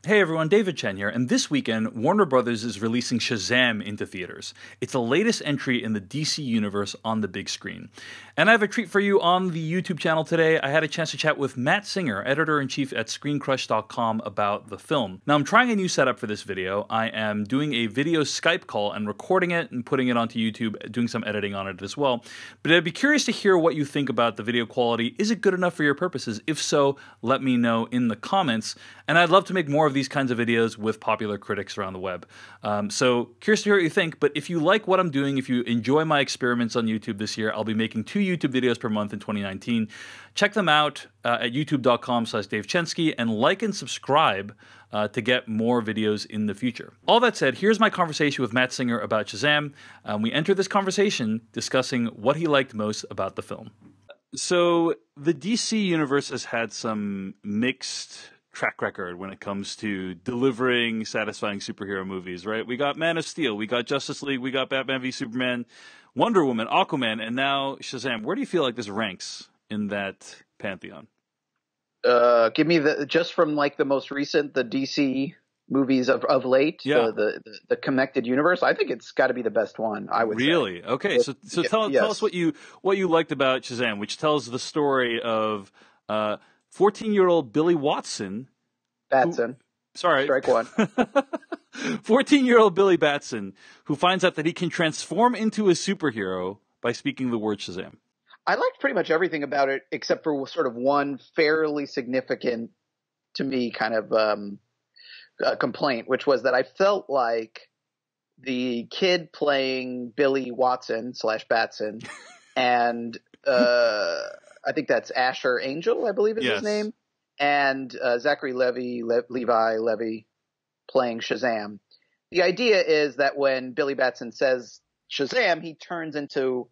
Hey everyone, David Chen here, and this weekend, Warner Brothers is releasing Shazam into theaters. It's the latest entry in the DC universe on the big screen. And I have a treat for you on the YouTube channel today. I had a chance to chat with Matt Singer, editor-in-chief at Screencrush.com, about the film. Now, I'm trying a new setup for this video. I am doing a video Skype call and recording it and putting it onto YouTube, doing some editing on it as well. But I'd be curious to hear what you think about the video quality. Is it good enough for your purposes? If so, let me know in the comments. And I'd love to make more of these kinds of videos with popular critics around the web. So curious to hear what you think, but if you like what I'm doing, if you enjoy my experiments on YouTube this year, I'll be making 2 YouTube videos per month in 2019. Check them out at youtube.com/DaveChensky and like and subscribe to get more videos in the future. All that said, here's my conversation with Matt Singer about Shazam. We enter this conversation discussing what he liked most about the film. So the DC universe has had some mixed track record when it comes to delivering satisfying superhero movies, right? We got Man of Steel, we got Justice League, we got Batman v Superman, Wonder Woman, Aquaman, and now Shazam. Where do you feel like this ranks in that pantheon? Give me just from like the most recent, the DC movies of late, Yeah. the connected universe. I think it's got to be the best one. I would really say. Okay. So tell us what you liked about Shazam, which tells the story of 14-year-old Billy Batson. Sorry. Strike one. 14-year-old Billy Batson, who finds out that he can transform into a superhero by speaking the word Shazam. I liked pretty much everything about it, except for sort of one fairly significant, to me, kind of complaint, which was that I felt like the kid playing Billy Watson / Batson and I think that's Asher Angel, I believe is his name, and Zachary Levi playing Shazam. The idea is that when Billy Batson says Shazam, he turns into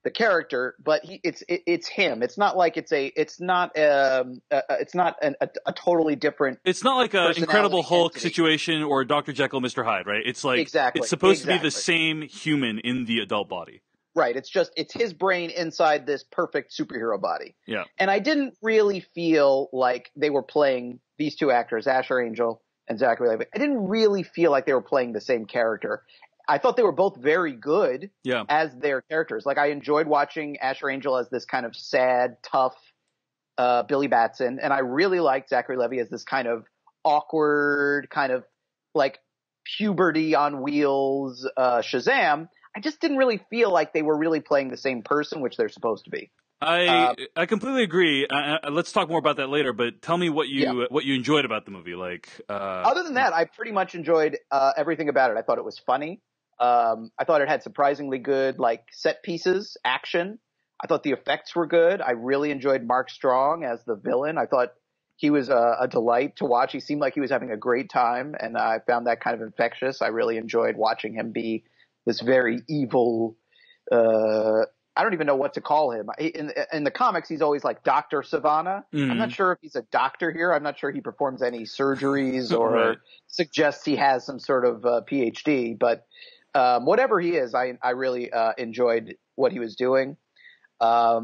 the character, but it's him. It's not like it's not a totally different. It's not like an Incredible Hulk situation or Dr. Jekyll, Mr. Hyde, right? It's like it's supposed to be the same human in the adult body. Right. It's his brain inside this perfect superhero body. Yeah. And I didn't really feel like they were playing these two actors, Asher Angel and Zachary Levi. I didn't really feel like they were playing the same character. I thought they were both very good as their characters. Like I enjoyed watching Asher Angel as this kind of sad, tough Billy Batson, and I really liked Zachary Levi as this kind of awkward, kind of like puberty on wheels Shazam. I just didn't really feel like they were really playing the same person, which they're supposed to be. I completely agree. Let's talk more about that later. But tell me what you enjoyed about the movie. Like other than that, I pretty much enjoyed everything about it. I thought it was funny. I thought it had surprisingly good like set pieces, action. I thought the effects were good. I really enjoyed Mark Strong as the villain. I thought he was a delight to watch. He seemed like he was having a great time, and I found that kind of infectious. I really enjoyed watching him be this very evil, I don't even know what to call him. In the comics, he's always like Dr. Savannah. I'm not sure if he's a doctor here. I'm not sure he performs any surgeries or suggests he has some sort of PhD. But whatever he is, I really enjoyed what he was doing. I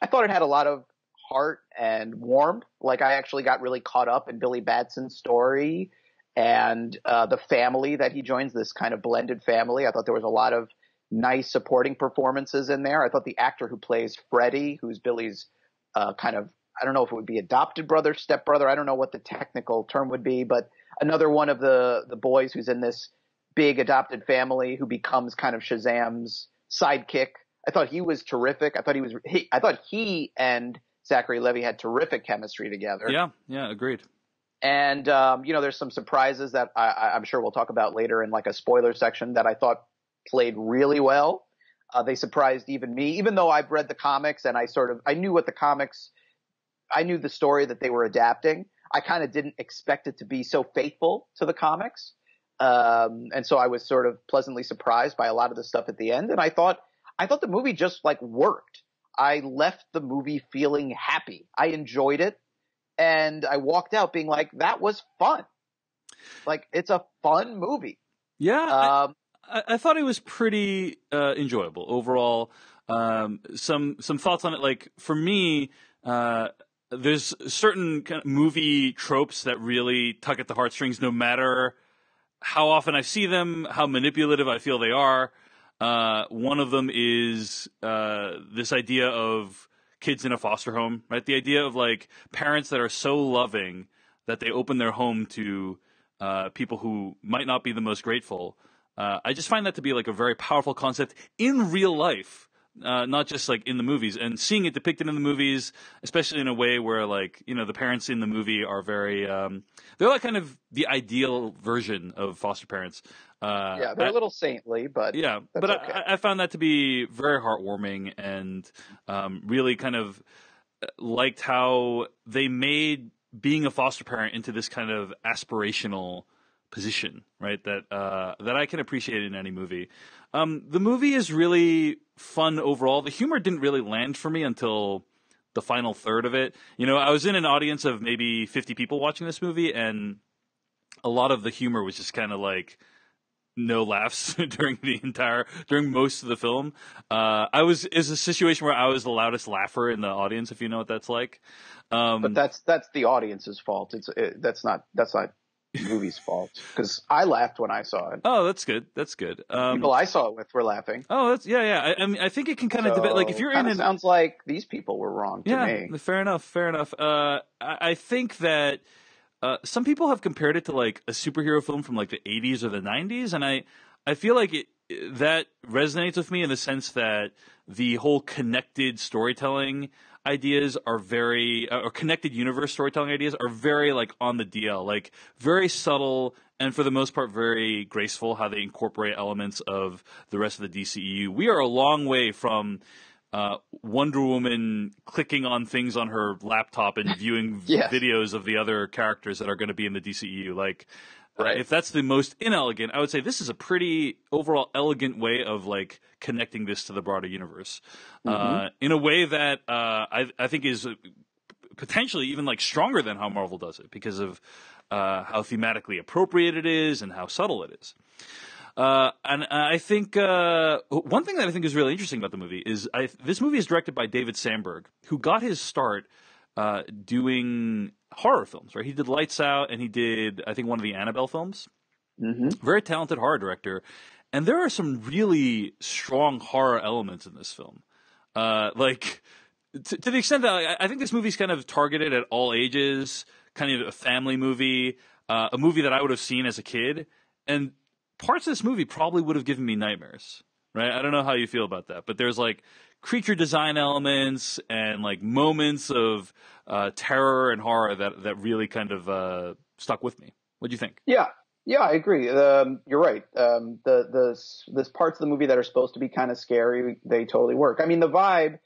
thought it had a lot of heart and warmth. Like I actually got really caught up in Billy Batson's story and the family that he joins, this kind of blended family. I thought there was a lot of nice supporting performances in there. I thought the actor who plays Freddie, who's Billy's kind of, I don't know if it would be adopted brother, stepbrother, I don't know what the technical term would be, but another one of the boys who's in this big adopted family who becomes kind of Shazam's sidekick. I thought he was terrific. I thought he and Zachary Levi had terrific chemistry together. Yeah, agreed. And, there's some surprises that I'm sure we'll talk about later in like a spoiler section that I thought played really well. They surprised even me, even though I've read the comics and I knew the story that they were adapting. I kind of didn't expect it to be so faithful to the comics. And so I was sort of pleasantly surprised by a lot of the stuff at the end. And I thought the movie just like worked. I left the movie feeling happy. I enjoyed it. And I walked out being like, that was fun. Like, it's a fun movie. Yeah. I thought it was pretty enjoyable overall. Some thoughts on it. Like for me, there's certain kind of movie tropes that really tug at the heartstrings, no matter how often I see them, how manipulative I feel they are. One of them is this idea of kids in a foster home, right? The idea of like parents that are so loving that they open their home to people who might not be the most grateful. I just find that to be like a very powerful concept in real life. Not just like in the movies, and seeing it depicted in the movies, especially in a way where like, you know, the parents in the movie are very, they're like kind of the ideal version of foster parents. Yeah, they're a little saintly, but yeah, that's but okay. I found that to be very heartwarming, and really kind of liked how they made being a foster parent into this kind of aspirational position, right? That I can appreciate in any movie. The movie is really fun overall. The humor didn't really land for me until the final third of it. You know, I was in an audience of maybe 50 people watching this movie, and a lot of the humor was just kind of like no laughs during most of the film. It's a situation where I was the loudest laugher in the audience, if you know what that's like. But that's the audience's fault. That's not the movie's fault, because I laughed when I saw it. Oh, that's good. That's good. People I saw it with were laughing. Oh, that's yeah. I mean, I think it can kind of debate. Like, if you're in, sounds like these people were wrong to me. Fair enough. Fair enough. I think that some people have compared it to like a superhero film from like the 80s or the 90s, and I feel like that resonates with me in the sense that the whole connected storytelling ideas are very, or connected universe storytelling ideas are very like on the DL, like very subtle, and for the most part very graceful how they incorporate elements of the rest of the DCEU. We are a long way from Wonder Woman clicking on things on her laptop and viewing videos of the other characters that are going to be in the DCEU. Like, if that's the most inelegant, I would say this is a pretty overall elegant way of like connecting this to the broader universe in a way that I think is potentially even like stronger than how Marvel does it, because of how thematically appropriate it is and how subtle it is. And I think one thing that I think is really interesting about the movie is this movie is directed by David Sandberg, who got his start doing horror films, right? He did Lights Out, and he did, I think, one of the Annabelle films. Very talented horror director. And there are some really strong horror elements in this film. Like, to the extent that I think this movie's kind of targeted at all ages, kind of a family movie, a movie that I would have seen as a kid. And parts of this movie probably would have given me nightmares, right? I don't know how you feel about that, but there's like creature design elements and like moments of terror and horror that really kind of stuck with me. What do you think? Yeah, I agree. You're right. This parts of the movie that are supposed to be kind of scary, they totally work. I mean, the vibe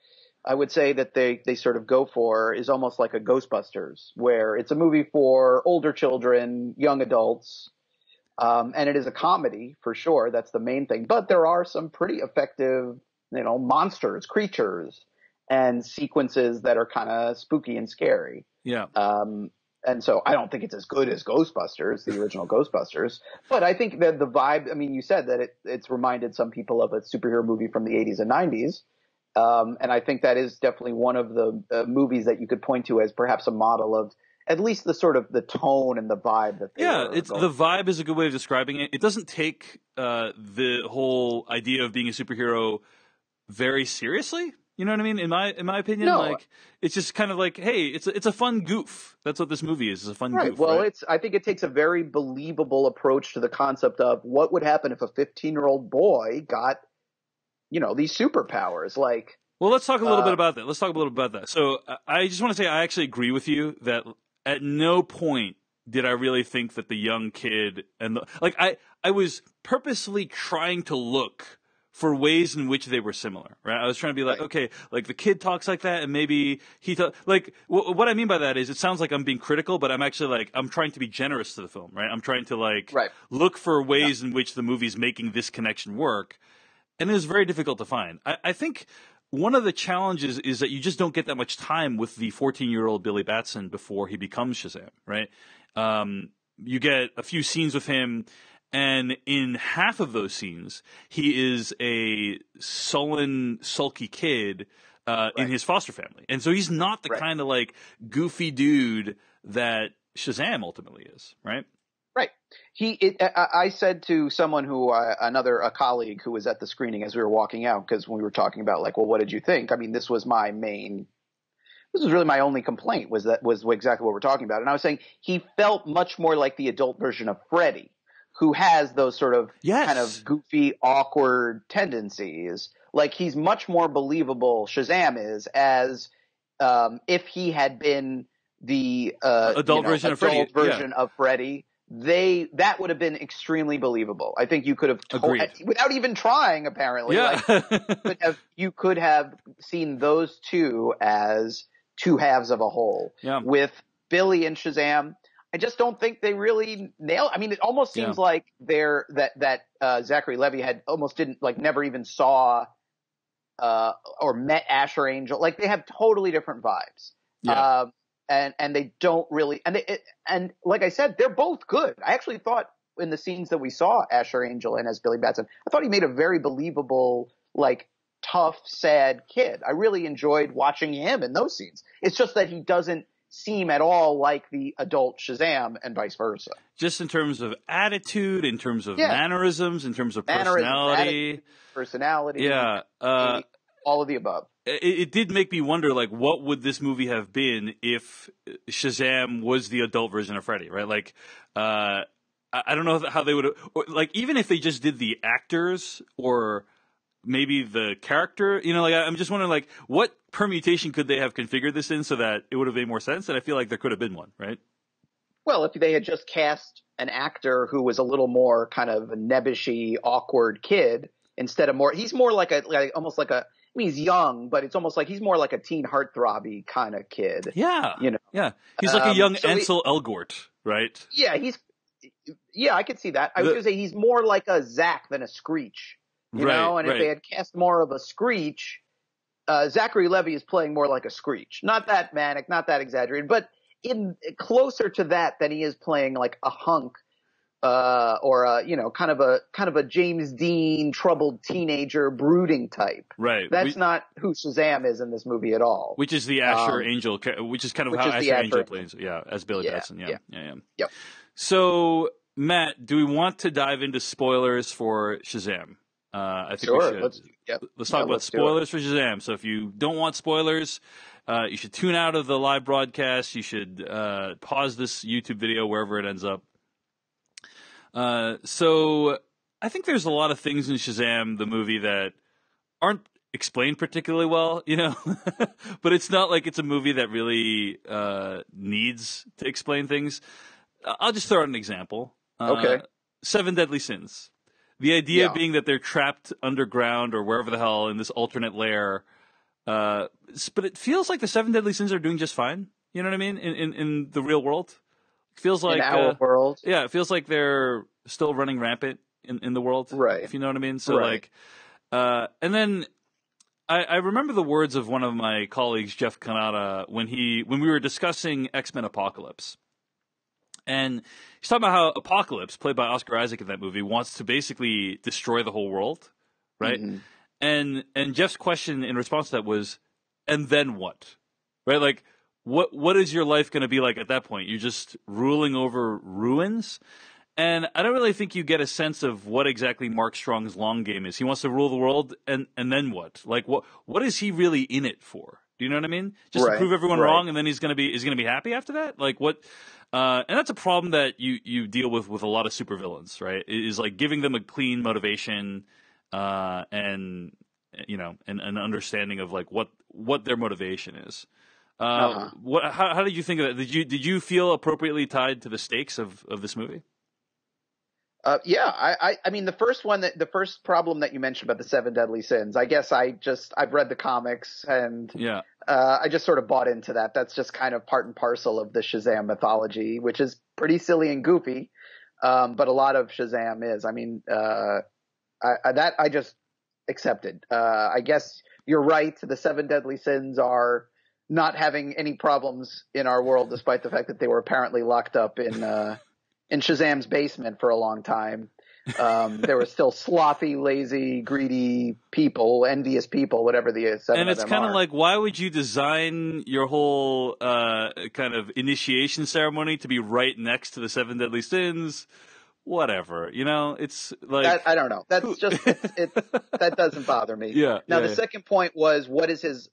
I would say that they sort of go for is almost like a Ghostbusters, where it's a movie for older children, young adults. And it is a comedy for sure. That's the main thing. But there are some pretty effective, monsters, creatures, and sequences that are kind of spooky and scary. Yeah. And so I don't think it's as good as Ghostbusters, the original Ghostbusters. But I think that the vibe, I mean, you said that it's reminded some people of a superhero movie from the 80s and 90s. And I think that is definitely one of the movies that you could point to as perhaps a model of at least the sort of the tone and the vibe that they the vibe is a good way of describing it. It doesn't take the whole idea of being a superhero very seriously. You know what I mean? In my opinion, like it's just kind of like, hey, it's a fun goof. That's what this movie is. It's a fun goof. Well, right? I think it takes a very believable approach to the concept of what would happen if a 15-year-old boy got, these superpowers. Like, well, let's talk a little bit about that. So I just want to say I actually agree with you that at no point did I really think that the young kid and I was purposely trying to look for ways in which they were similar, right? I was trying to be like, okay, like the kid talks like that, and maybe he what I mean by that is it sounds like I'm being critical, but I'm actually I'm trying to be generous to the film, right? I'm trying to look for ways in which the movie's making this connection work, and it was very difficult to find. I think one of the challenges is that you just don't get that much time with the 14-year-old Billy Batson before he becomes Shazam, right? You get a few scenes with him, and in half of those scenes, he is a sullen, sulky kid in his foster family. And so he's not the kind of like goofy dude that Shazam ultimately is, right? Right. I said to someone a colleague who was at the screening as we were walking out, because when we were talking about like, well, what did you think? I mean, this was really my only complaint was exactly what we're talking about. And I was saying he felt much more like the adult version of Freddy, who has those sort of kind of goofy, awkward tendencies. Like he's much more believable, Shazam is, as if he had been the adult version of Freddy. That would have been extremely believable. I think you could have without even trying. Apparently, you could have seen those two as two halves of a whole. Yeah. With Billy and Shazam, I just don't think they really nail. I mean, it almost seems like Zachary Levi never even saw or met Asher Angel. Like they have totally different vibes. Yeah. And they don't really, and like I said, they're both good. I actually thought in the scenes that we saw Asher Angel and as Billy Batson, I thought he made a very believable, like tough, sad kid. I really enjoyed watching him in those scenes. It's just that he doesn't seem at all like the adult Shazam and vice versa. Just in terms of attitude, in terms of mannerisms, in terms of personality. Yeah. All of the above. It did make me wonder, like, what would this movie have been if Shazam was the adult version of Freddy, right? Like, I don't know how they would have, like, even if they just did the actors or maybe the character, like, I'm just wondering, like, what permutation could they have configured this in so that it would have made more sense? And I feel like there could have been one, right? Well, if they had just cast an actor who was a little more kind of a nebbishy, awkward kid instead of he's more like almost like a, I mean, he's young, but it's almost like he's more like a teen heartthrobby kind of kid. Yeah. Yeah. He's like a young Ansel Elgort, right? Yeah, I could see that. I was going to say he's more like a Zach than a Screech, you know? And if they had cast more of a Screech, Zachary Levi is playing more like a Screech. Not that manic, not that exaggerated, but closer to that than he is playing like a hunk. Or kind of a James Dean troubled teenager brooding type. Right. That's not who Shazam is in this movie at all. Which is the Asher Angel, which is kind of how Asher Angel plays. Yeah, as Billy Batson. Yeah. Yep. So, Matt, do we want to dive into spoilers for Shazam? I think we should. Let's talk about spoilers for Shazam. So if you don't want spoilers, you should tune out of the live broadcast. You should pause this YouTube video wherever it ends up. So I think there's a lot of things in Shazam, the movie, that aren't explained particularly well, but it's not like it's a movie that really needs to explain things. I'll just throw out an example. Okay. 7 Deadly Sins. The idea being that they're trapped underground or wherever the hell in this alternate lair. But it feels like the 7 Deadly Sins are doing just fine. You know what I mean? In the real world. Feels like in our world. Yeah, it feels like they're still running rampant in the world. Right. If you know what I mean. So and then I remember the words of one of my colleagues, Jeff Kanata, when we were discussing X-Men Apocalypse. And he's talking about how Apocalypse, played by Oscar Isaac in that movie, wants to basically destroy the whole world. Right? Mm-hmm. And Jeff's question in response to that was, and then what? Right? Like, what is your life going to be like at that point? You're just ruling over ruins? And I don't really think you get a sense of what exactly Mark Strong's long game is. He wants to rule the world, and then what? Like, what is he really in it for? Do you know what I mean? Just to prove everyone wrong, and then he's going to be happy after that? Like, what? And that's a problem that you deal with a lot of supervillains, right? Is like giving them a clean motivation, and an understanding of like what their motivation is. How did you think of that? Did you feel appropriately tied to the stakes of this movie? I mean, the first problem that you mentioned about the 7 Deadly Sins, I guess I've read the comics and I just sort of bought into that. That's just kind of part and parcel of the Shazam mythology, which is pretty silly and goofy. But a lot of Shazam is, I mean, I just accepted. I guess you're right. The 7 Deadly Sins are not having any problems in our world, despite the fact that they were apparently locked up in Shazam's basement for a long time. There were still slothy, lazy, greedy people, envious people, whatever the seven And of it's them kind of are. like, why would you design your whole kind of initiation ceremony to be right next to the seven deadly sins? Whatever, it's like That, I don't know. That's just that doesn't bother me. Yeah. Now Yeah. the second point was what is his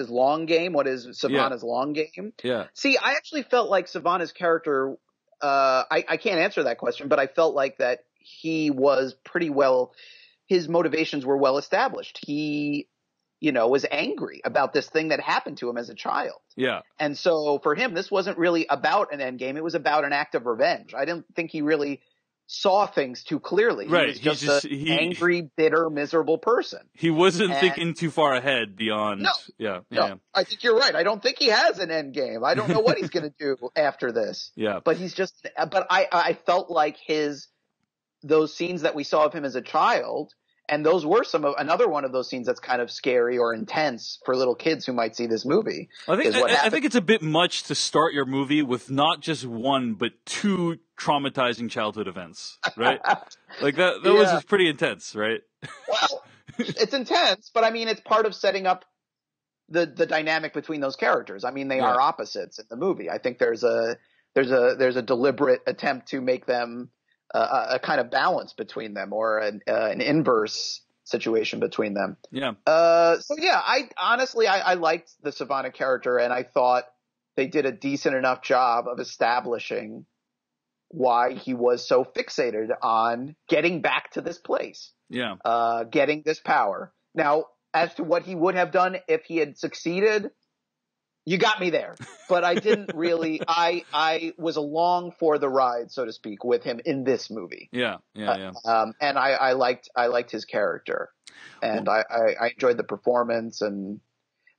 long game? What is Savannah's long game? Yeah. See, I actually felt like Savannah's character. I can't answer that question, but I felt like that he was pretty well. His motivations were well established. He, was angry about this thing that happened to him as a child. Yeah. And so for him, this wasn't really about an end game. It was about an act of revenge. I didn't think he really saw things too clearly. Right. He was just an angry, bitter, miserable person. He wasn't thinking too far ahead beyond. No. Yeah. I think you're right. I don't think he has an end game. I don't know what he's going to do after this. Yeah. But I felt like those scenes that we saw of him as a child, and those were another one of those scenes that's kind of scary or intense for little kids who might see this movie. I think it's a bit much to start your movie with not just one but two traumatizing childhood events, right? Like that was just pretty intense, right? Well, it's intense, but I mean, it's part of setting up the dynamic between those characters. I mean, they are opposites in the movie. I think there's a deliberate attempt to make them a kind of balance between them, or an inverse situation between them. Yeah. I honestly liked the Savannah character, and I thought they did a decent enough job of establishing why he was so fixated on getting back to this place. Yeah. Getting this power. Now, as to what he would have done if he had succeeded, you got me there. But I didn't really. I was along for the ride, so to speak, with him in this movie. Yeah. And I liked his character, and I enjoyed the performance and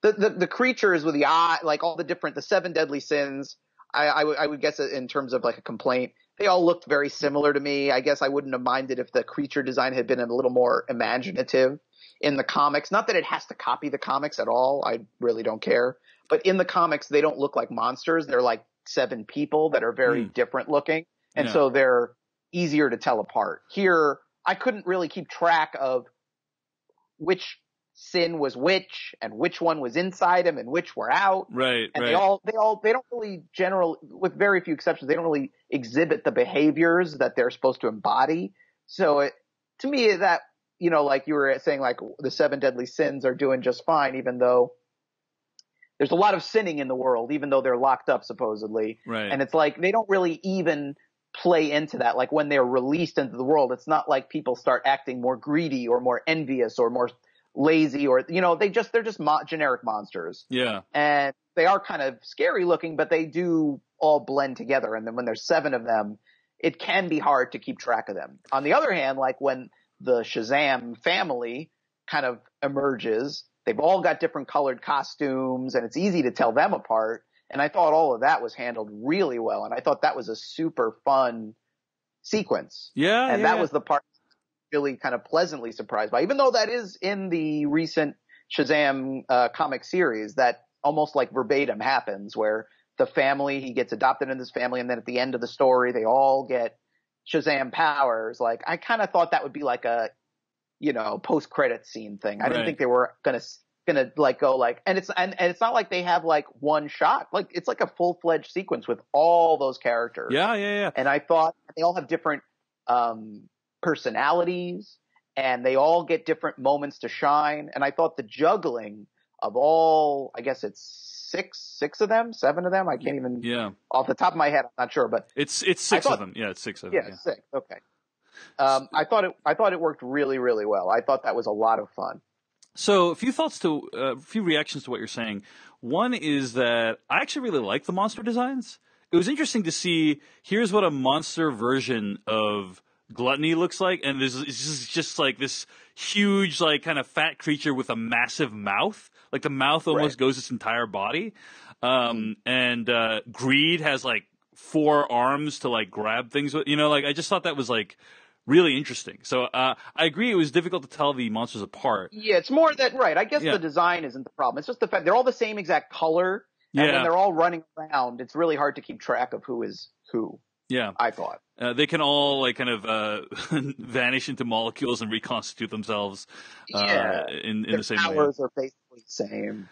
the creatures with the eye, like all the seven deadly sins. I would guess in terms of like a complaint, they all looked very similar to me. I guess I wouldn't have minded if the creature design had been a little more imaginative in the comics. Not that it has to copy the comics at all. I really don't care. But in the comics, they don't look like monsters. They're like seven people that are very different looking. And so they're easier to tell apart. Here, I couldn't really keep track of which sin was which and which one was inside him and which were out. Right. And they don't really with very few exceptions, they don't really exhibit the behaviors that they're supposed to embody. So to me, that, like you were saying, like the seven deadly sins are doing just fine, even though there's a lot of sinning in the world, even though they're locked up supposedly. Right. And it's like they don't really even play into that. Like when they're released into the world, it's not like people start acting more greedy or more envious or more lazy, or they're just generic monsters. Yeah. And they are kind of scary looking, but they do all blend together. And then when there's seven of them, it can be hard to keep track of them. On the other hand, like when the Shazam family kind of emerges, they've all got different colored costumes, and it's easy to tell them apart. And I thought all of that was handled really well, and I thought that was a super fun sequence. Yeah. And that was the part really kind of pleasantly surprised by, even though that is in the recent Shazam comic series, that almost like verbatim happens, where the family, he gets adopted in this family, and then at the end of the story, they all get Shazam powers. Like, I kind of thought that would be like a, post-credit scene thing. I didn't think they were gonna like go like, and it's not like they have like one shot. Like, it's like a full-fledged sequence with all those characters. Yeah. And I thought they all have different personalities, and they all get different moments to shine. And I thought the juggling of all, I guess it's six of them, seven of them. I can't even off the top of my head. I'm not sure, but it's six of them. Yeah, it's six of them. Yeah, six. Okay. I thought it worked really, really well. I thought that was a lot of fun. So a few reactions to what you're saying. One is that I actually really like the monster designs. It was interesting to see, here's what a monster version of Gluttony looks like, and it's just like this huge, like, kind of fat creature with a massive mouth. Like, the mouth almost goes its entire body. And Greed has like 4 arms to like grab things with. Like, I just thought that was like really interesting. So I agree, it was difficult to tell the monsters apart. Yeah, it's more that, right. I guess the design isn't the problem. It's just the fact they're all the same exact color. And when they're all running around, it's really hard to keep track of who is who. Yeah. I thought. They can all like kind of vanish into molecules and reconstitute themselves in Their the same way. powers are basically the same.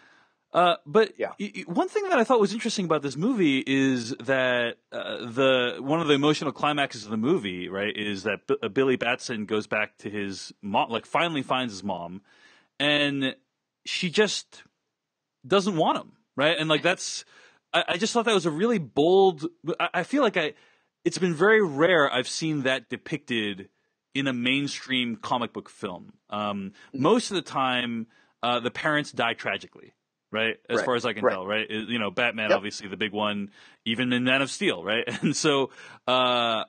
But Yeah. One thing that I thought was interesting about this movie is that one of the emotional climaxes of the movie, right, is that Billy Batson goes back to his mom, like finally finds his mom, and she just doesn't want him, right? And like I just thought that was a really bold. I feel like it's been very rare I've seen that depicted in a mainstream comic book film. Most of the time, the parents die tragically. Right, as far as I can tell, right? You know, Batman, obviously the big one, even in Man of Steel, right? And so I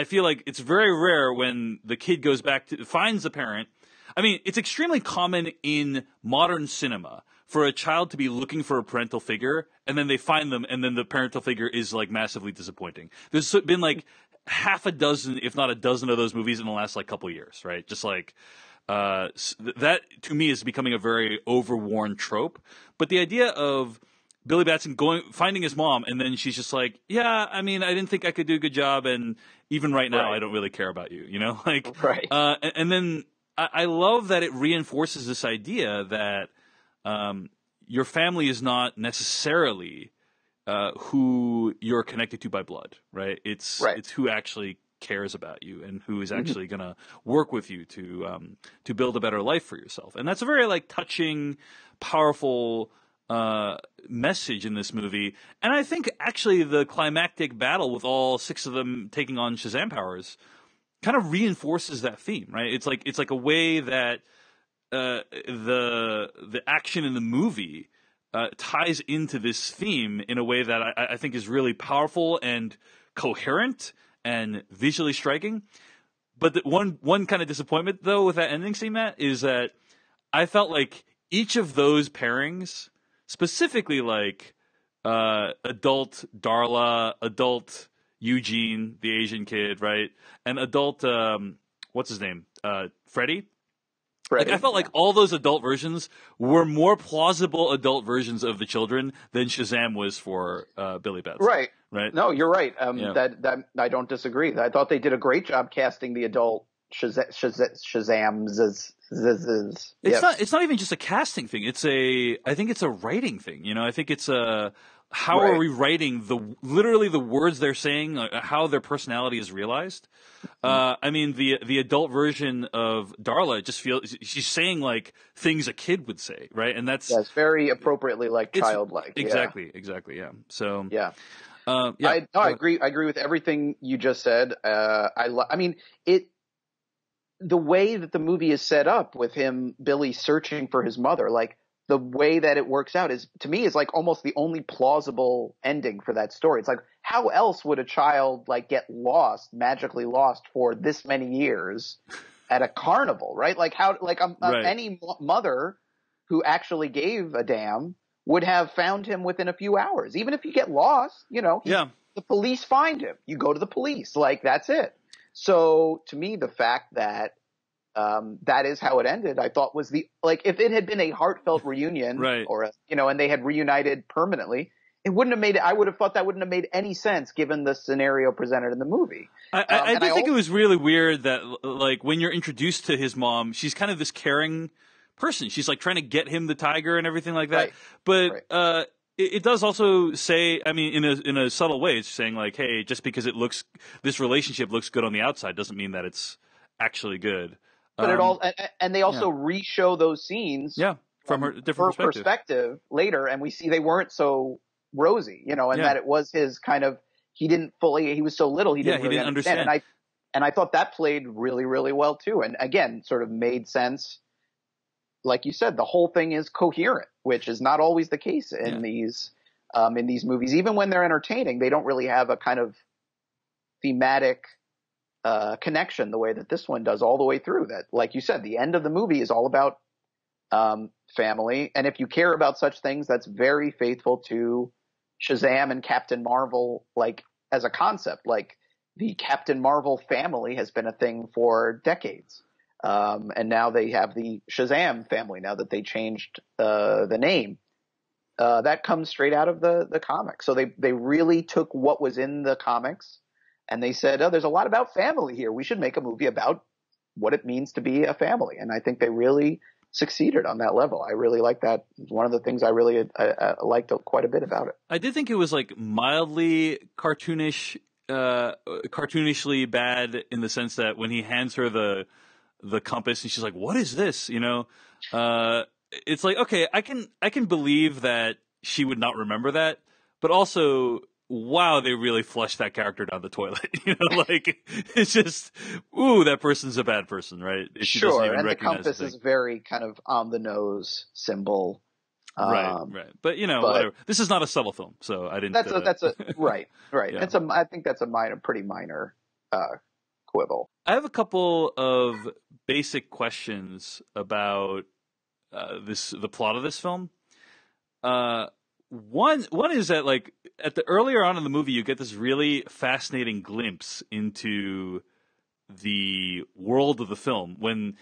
feel like it's very rare when the kid goes back to finds the parent. I mean, it's extremely common in modern cinema for a child to be looking for a parental figure, and then they find them, and then the parental figure is like massively disappointing. There's been like half a dozen, if not a dozen, of those movies in the last like couple years, right? Just like. That to me is becoming a very overworn trope. But the idea of Billy Batson finding his mom, and then she's just like, "Yeah, I mean, I didn't think I could do a good job, and even right now, I don't really care about you." You know, like, and then I love that it reinforces this idea that your family is not necessarily who you're connected to by blood, right? It's who actually cares about you and who is actually going to work with you to build a better life for yourself. And that's a very like touching, powerful message in this movie. And I think actually the climactic battle with all 6 of them taking on Shazam powers kind of reinforces that theme, right? It's like a way that the action in the movie ties into this theme in a way that I think is really powerful and coherent and visually striking. But one kind of disappointment, though, with that ending scene, Matt, is that I felt like each of those pairings, specifically like adult Darla, adult Eugene, the Asian kid, right, and adult, what's his name, Freddy? Like, I felt like all those adult versions were more plausible adult versions of the children than Shazam was for Billy Batson. Right. No, you're right. That I don't disagree. I thought they did a great job casting the adult Shazams. It's not even just a casting thing. I think it's a writing thing. You know, I think it's how are we writing literally the words they're saying, how their personality is realized. I mean, the adult version of Darla just feels she's saying like things a kid would say, right? And that's very appropriately like childlike. Exactly. Yeah. So I agree. I agree with everything you just said. I mean, the way that the movie is set up with Billy searching for his mother, like the way that it works out is, to me, is like almost the only plausible ending for that story. It's like, how else would a child like get magically lost for this many years at a carnival, right? Like any mother who actually gave a damn would have found him within a few hours. Even if you get lost, you know, the police find him. You go to the police, like that's it. So to me, the fact that that is how it ended, I thought was if it had been a heartfelt reunion, or and they had reunited permanently, it wouldn't have made it. I would have thought that wouldn't have made any sense given the scenario presented in the movie. I do think it was really weird that like when you're introduced to his mom, she's kind of this caring person. She's like trying to get him the tiger and everything like that. But it does also say, I mean, in a subtle way, it's saying like, hey, just because this relationship looks good on the outside doesn't mean that it's actually good. But and they also re-show those scenes from her different perspective later, and we see they weren't so rosy, and that it was his kind of, he was so little, he didn't really understand. And I thought that played really, really well too. And again, sort of made sense. Like you said, the whole thing is coherent, which is not always the case in these movies. Even when they're entertaining, they don't really have a kind of thematic connection the way that this one does all the way through. That, like you said, the end of the movie is all about family. And if you care about such things, that's very faithful to Shazam and Captain Marvel, like as a concept. Like the Captain Marvel family has been a thing for decades. And now they have the Shazam family now that they changed the name. That comes straight out of the comics. So they really took what was in the comics and they said, "Oh, there's a lot about family here. We should make a movie about what it means to be a family." And I think they really succeeded on that level. I really like that. One of the things I really liked quite a bit about it. I did think it was like mildly cartoonishly bad in the sense that when he hands her the compass and she's like, "What is this?" It's like, okay, I can believe that she would not remember that, but also, wow, they really flushed that character down the toilet. Like it's just, ooh, that person's a bad person, right? If she doesn't Sure, even and the recognize compass the is thing. very kind of on the nose symbol. Right. But whatever. This is not a subtle film, so I didn't. That's a right. Yeah. I think that's a pretty minor quibble. I have a couple of basic questions about the plot of this film. One is that, like, at the earlier on in the movie, you get this really fascinating glimpse into the world of the film when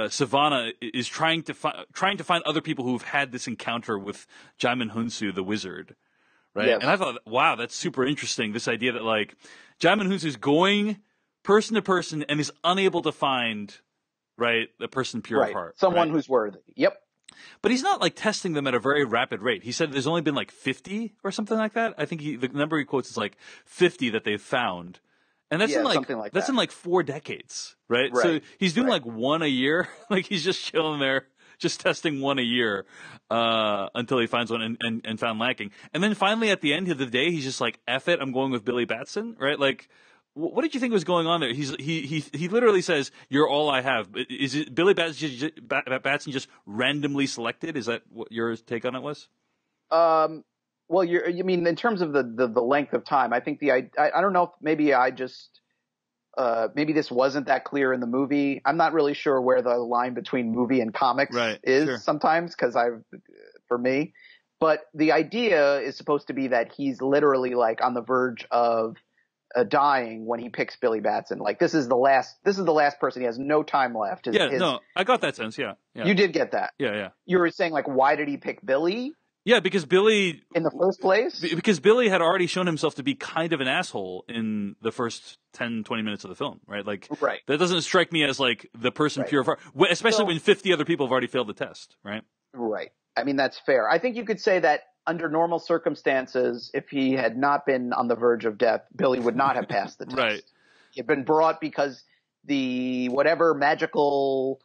Savannah is trying to find other people who've had this encounter with Jaimin Hunsu, the wizard, right? Yes. And I thought, wow, that's super interesting. This idea that, like, Jaimin Hunsu is going person to person and is unable to find, right, the person pure of heart, someone right? who's worthy. Yep. But he's not, like, testing them at a very rapid rate. He said there's only been like 50 or something like that. I think the number he quotes is like 50 that they've found. And that's something like that's that. in like 4 decades, right? Right. So he's doing like one a year. Like he's just chilling there, just testing one a year until he finds one and found lacking. And then finally at the end of the day, he's just like, F it, I'm going with Billy Batson, right? Like, what did you think was going on there? He literally says, "You're all I have." Is it Billy Batson just randomly selected? Is that what your take on it was? Well, you mean in terms of the length of time? I think I don't know if maybe maybe this wasn't that clear in the movie. I'm not really sure where the line between movie and comics is sometimes for me. But the idea is supposed to be that he's literally like on the verge of dying when he picks Billy Batson. Like this is the last person. He has no time left. No, I got that sense. Yeah. You did get that. Yeah. You were saying, like, why did he pick Billy? Yeah, because Billy in the first place? Because Billy had already shown himself to be kind of an asshole in the first 10, 20 minutes of the film, right? Like, that doesn't strike me as like the person pure of heart, especially when 50 other people have already failed the test, right? Right. I mean, that's fair. I think you could say that under normal circumstances, if he had not been on the verge of death, Billy would not have passed the test. Right. He had been brought because the whatever magical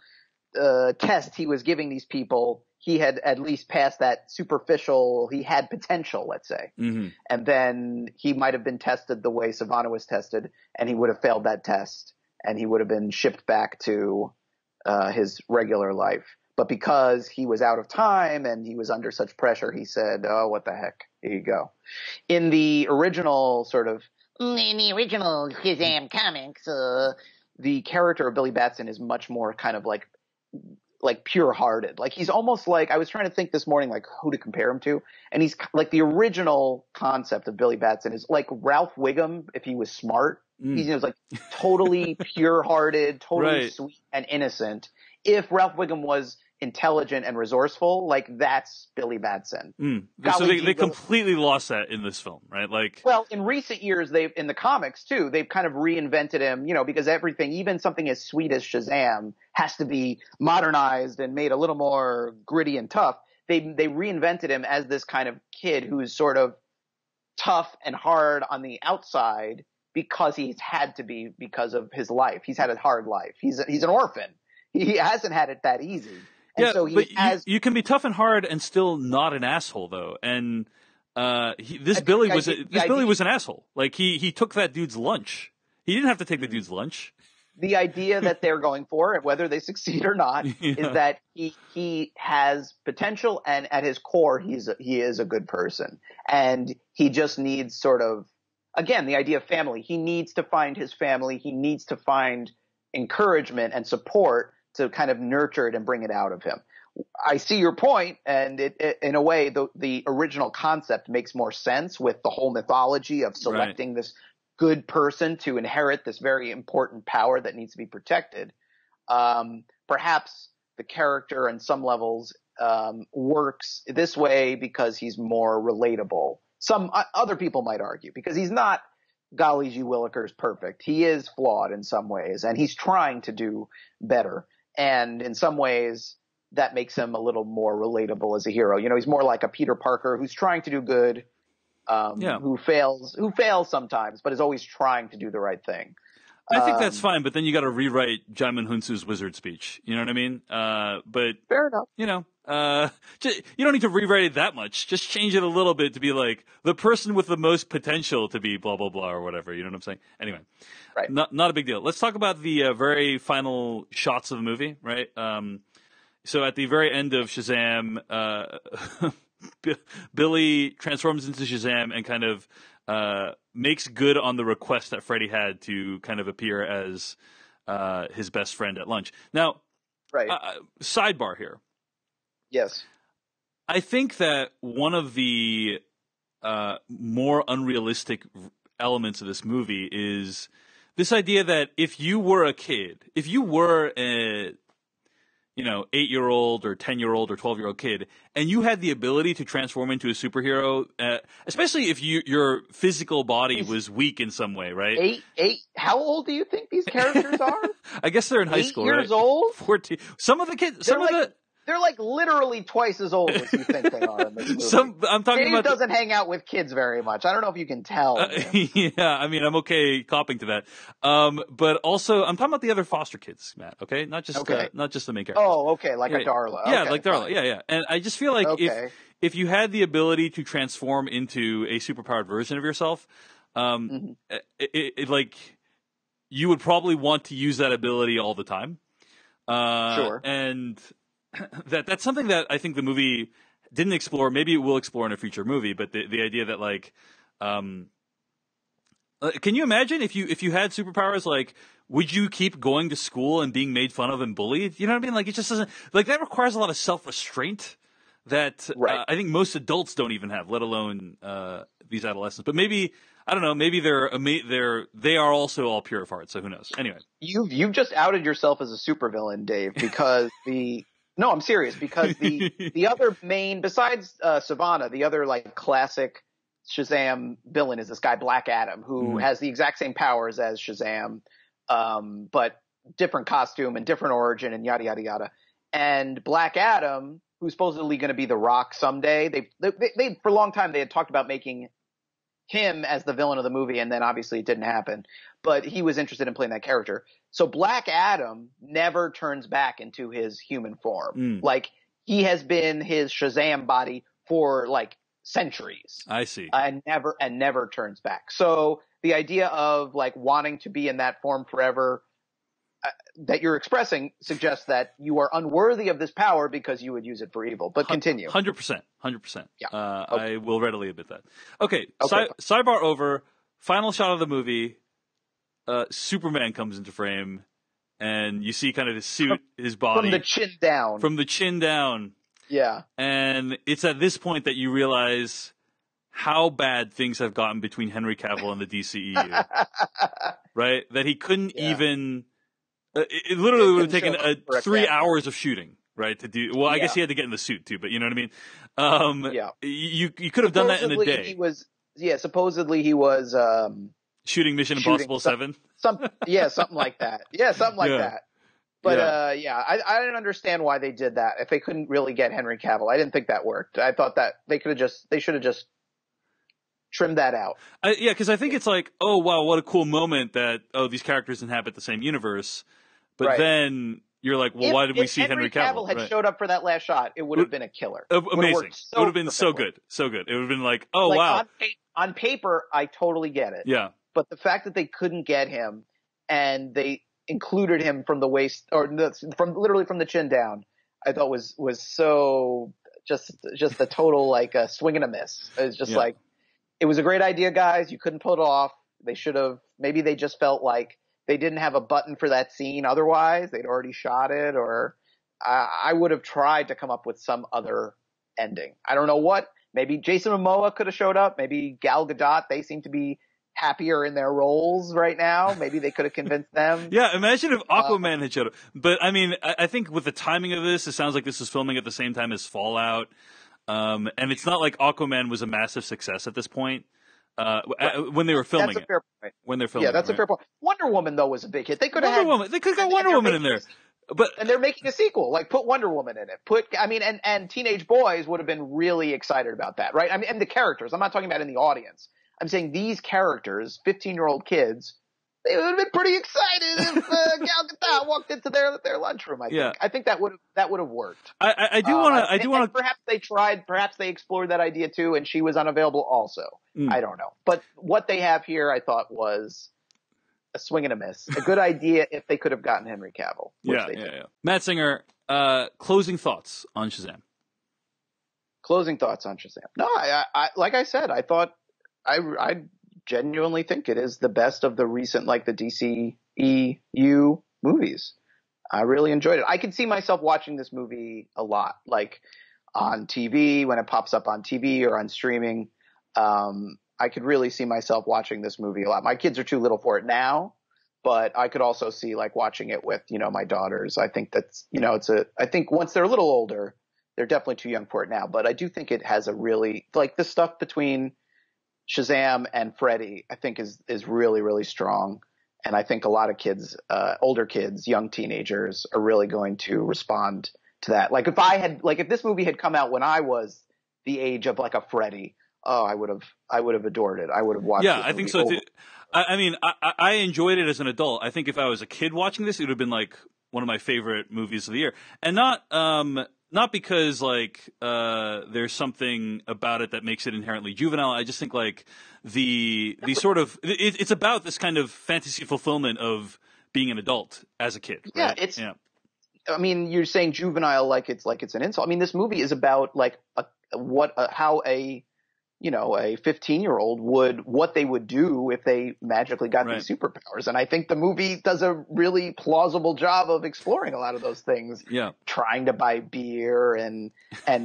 test he was giving these people, he had at least passed that superficial, he had potential, let's say. Mm-hmm. And then he might have been tested the way Savannah was tested, and he would have failed that test, and he would have been shipped back to his regular life. But because he was out of time and he was under such pressure, he said, "Oh, what the heck? Here you go." In the original Shazam comics, the character of Billy Batson is much more kind of like pure-hearted. Like he's almost like, I was trying to think this morning, like who to compare him to. And he's like, the original concept of Billy Batson is like Ralph Wiggum if he was smart. He's like totally pure-hearted, totally sweet and innocent. If Ralph Wiggum was intelligent and resourceful, like that's Billy Batson. So they completely lost that in this film, right? Like, well, in recent years, in the comics too, they've kind of reinvented him, because everything, even something as sweet as Shazam, has to be modernized and made a little more gritty and tough. They reinvented him as this kind of kid who's sort of tough and hard on the outside because he's had to be because of his life. He's had a hard life. He's an orphan. He hasn't had it that easy. And so you can be tough and hard and still not an asshole, though. And Billy was an asshole. Like he took that dude's lunch. He didn't have to take the dude's lunch. The idea that they're going for, whether they succeed or not, is that he has potential, and at his core, he is a good person, and he just needs sort of, again, the idea of family. He needs to find his family. He needs to find encouragement and support to kind of nurture it and bring it out of him. I see your point, and it in a way, the original concept makes more sense with the whole mythology of selecting this good person to inherit this very important power that needs to be protected. Perhaps the character on some levels works this way because he's more relatable. Some other people might argue because he's not golly gee Willikers perfect. He is flawed in some ways, and he's trying to do better. And in some ways, that makes him a little more relatable as a hero. You know, he's more like a Peter Parker who's trying to do good, who fails sometimes, but is always trying to do the right thing. I think that's fine, but then you got to rewrite Jaimon Hunsu's wizard speech. You know what I mean? But fair enough. You know, you don't need to rewrite it that much. Just change it a little bit to be like the person with the most potential to be blah blah blah or whatever. You know what I'm saying? Anyway, right? Not a big deal. Let's talk about the very final shots of the movie, right? So at the very end of Shazam, Billy transforms into Shazam and kind of makes good on the request that Freddy had to kind of appear as his best friend at lunch. Now, right. Sidebar here. Yes. I think that one of the more unrealistic elements of this movie is this idea that if you were a kid, if you were a 8-year-old or 10-year-old or 12-year-old kid, and you had the ability to transform into a superhero, especially if your physical body was weak in some way, right? How old do you think these characters are? I guess they're in high school, 8 years old? 14. Some of the kids, they're like literally twice as old as you think they are in this movie. I'm talking Dave about doesn't hang out with kids very much. I don't know if you can tell. Yeah, I mean, I'm okay copping to that. But also, I'm talking about the other foster kids, Matt. Okay, not just the main characters. Oh, okay, like a Darla. Yeah, okay, like Darla. fine. Yeah. And I just feel like if you had the ability to transform into a superpowered version of yourself, like you would probably want to use that ability all the time. Sure. And that's something that I think the movie didn't explore. Maybe it will explore in a future movie. But the idea that like, can you imagine if you had superpowers? Like, would you keep going to school and being made fun of and bullied? You know what I mean? Like, it just doesn't like that requires a lot of self-restraint that I think most adults don't even have, let alone these adolescents. But maybe. I don't know. Maybe they are also all pure of heart. So who knows? Anyway, you've just outed yourself as a supervillain, Dave, because no, I'm serious, because the other main, besides Savannah, the other like classic Shazam villain is this guy Black Adam, who has the exact same powers as Shazam, but different costume and different origin and yada yada yada. And Black Adam, who's supposedly going to be the Rock someday, they for a long time they had talked about making him as the villain of the movie, and then obviously it didn't happen. But he was interested in playing that character. So Black Adam never turns back into his human form. Like, he has been his Shazam body for like centuries. I see. And never turns back. So the idea of like wanting to be in that form forever that you're expressing suggests that you are unworthy of this power because you would use it for evil. But continue. 100%. Yeah. Okay. I will readily admit that. Okay. Sidebar over. Final shot of the movie. Superman comes into frame, and you see kind of his suit, his body. From the chin down. Yeah. And it's at this point that you realize how bad things have gotten between Henry Cavill and the DCEU. Right? That he couldn't even... It literally would have taken 3 hours of shooting, right? To do well. I guess he had to get in the suit too, but you know what I mean. You could have done that in a day. Supposedly he was shooting Mission Impossible 7. Something like that. Yeah, something like that. But I didn't understand why they did that. If they couldn't really get Henry Cavill, I didn't think that worked. I thought that they should have just trimmed that out. Because I think it's like, oh wow, what a cool moment that these characters inhabit the same universe. But then you're like, well, why did we see Henry Cavill? Had showed up for that last shot, it would have been a killer. Amazing. It would have been so good. So good. It would have been like, oh, wow. On paper, I totally get it. Yeah. But the fact that they couldn't get him and they included him from the waist literally from the chin down, I thought was so just a total like a swing and a miss. It was just like, it was a great idea, guys. You couldn't pull it off. They should have, maybe they just felt like they didn't have a button for that scene. Otherwise, they'd already shot it, or I would have tried to come up with some other ending. I don't know what. Maybe Jason Momoa could have showed up. Maybe Gal Gadot. They seem to be happier in their roles right now. Maybe they could have convinced them. Yeah, imagine if Aquaman had showed up. But I mean, I think with the timing of this, it sounds like this was filming at the same time as Fallout. And it's not like Aquaman was a massive success at this point. when they were filming That's a fair point. When they're filming, Yeah, that's a fair point. Wonder Woman though was a big hit. They could have had Woman. They could have got Wonder Woman in there. And they're making a sequel. Like, put Wonder Woman in it. And teenage boys would have been really excited about that, right? I mean, and the characters. I'm not talking about in the audience. I'm saying these characters, 15-year-old kids, they would have been pretty excited if Gal Gadot walked into their lunchroom. I think that would have worked. I do want to. Perhaps they tried. Perhaps they explored that idea too, and she was unavailable also. I don't know. But what they have here, I thought, was a swing and a miss. A good idea if they could have gotten Henry Cavill. Yeah. Matt Singer, closing thoughts on Shazam. Closing thoughts on Shazam. No, I like I said, I thought I genuinely think it is the best of the recent, like the DCEU movies. I really enjoyed it. I could see myself watching this movie a lot, like on TV when it pops up on TV or on streaming. I could really see myself watching this movie a lot. My kids are too little for it now, but I could also see like watching it with, my daughters. I think that's, I think once they're a little older, they're definitely too young for it now, but I do think it has a really, like, the stuff between Shazam and Freddy, I think is really, really strong. And I think a lot of kids, older kids, young teenagers are really going to respond to that. Like if this movie had come out when I was the age of like a Freddy, I would have adored it. I would have watched it. Yeah, I think so too. I mean, I enjoyed it as an adult. I think if I was a kid watching this, it would have been like one of my favorite movies of the year. And not because like there's something about it that makes it inherently juvenile. I just think like the sort of it's about this kind of fantasy fulfillment of being an adult as a kid. Right? Yeah, I mean, you're saying juvenile like it's an insult. I mean, this movie is about like how a 15-year-old what they would do if they magically got these superpowers. And I think the movie does a really plausible job of exploring a lot of those things. Yeah. Trying to buy beer and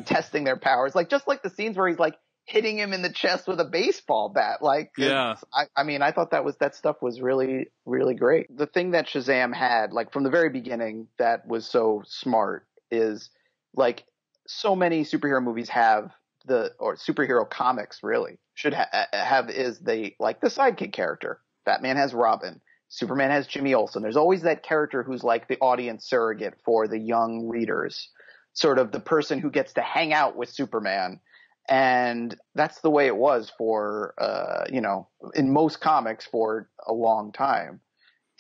testing their powers. Like, just like the scenes where he's like hitting him in the chest with a baseball bat. Like, yeah. I mean, I thought that stuff was really, really great. The thing that Shazam had, like from the very beginning, that was so smart is like so many superhero movies have or superhero comics really should have is the sidekick character. Batman has Robin. Superman has Jimmy Olsen. There's always that character who's like the audience surrogate for the young readers, sort of the person who gets to hang out with Superman. And that's the way it was for, in most comics for a long time.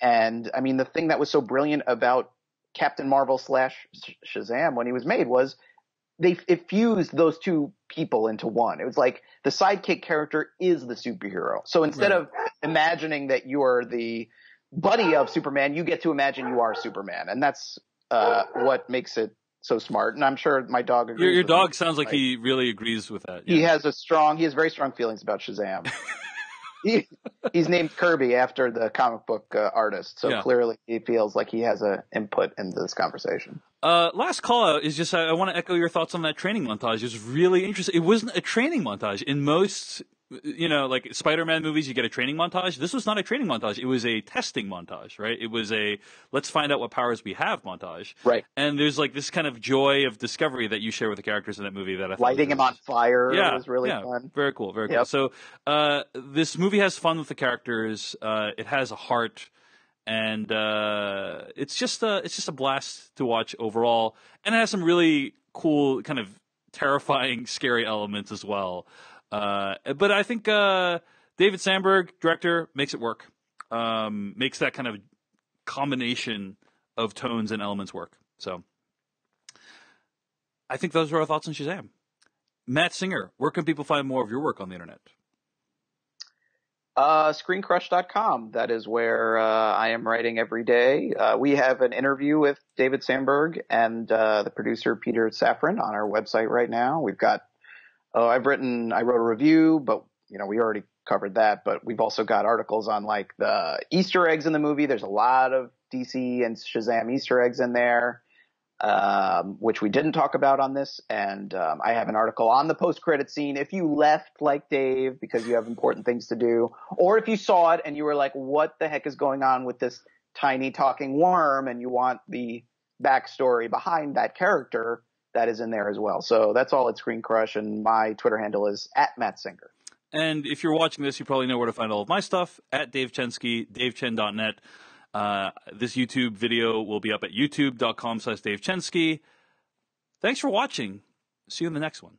And I mean, the thing that was so brilliant about Captain Marvel / Shazam when he was made was it fused those two people into one. It was like the sidekick character is the superhero. So instead of imagining that you are the buddy of Superman, you get to imagine you are Superman. And that's what makes it so smart. And I'm sure my dog agrees. Your dog sounds like he really agrees with that. Yeah. He has very strong feelings about Shazam. He's named Kirby after the comic book artist, so clearly he feels like he has an input into this conversation. Last call out is just I want to echo your thoughts on that training montage. It was really interesting. It wasn't a training montage. In most, like Spider-Man movies, you get a training montage. This was not a training montage. It was a testing montage, right? It was a let's find out what powers we have montage. Right. And there's like this kind of joy of discovery that you share with the characters in that movie that I thought lighting him on fire was really fun. Very cool, very cool. So this movie has fun with the characters. It has a heart. And it's just a blast to watch overall, and it has some really cool, kind of terrifying, scary elements as well. But I think David Sandberg, director, makes it work. Makes that kind of combination of tones and elements work. So I think those are our thoughts on Shazam. Matt Singer, where can people find more of your work on the internet? Screencrush.com. That is where I am writing every day. We have an interview with David Sandberg and the producer Peter Safran on our website right now. We've got I wrote a review, but we already covered that. But we've also got articles on like the Easter eggs in the movie. There's a lot of DC and Shazam Easter eggs in there, which we didn't talk about on this. And I have an article on the post-credit scene. If you left like Dave because you have important things to do, or if you saw it and you were like, what the heck is going on with this tiny talking worm, and you want the backstory behind that character, that is in there as well. So that's all at Screencrush, and my Twitter handle is @MattSinger. And if you're watching this, you probably know where to find all of my stuff at Dave Chensky, davechen.net. This YouTube video will be up at youtube.com/Dave Chensky. Thanks for watching. See you in the next one.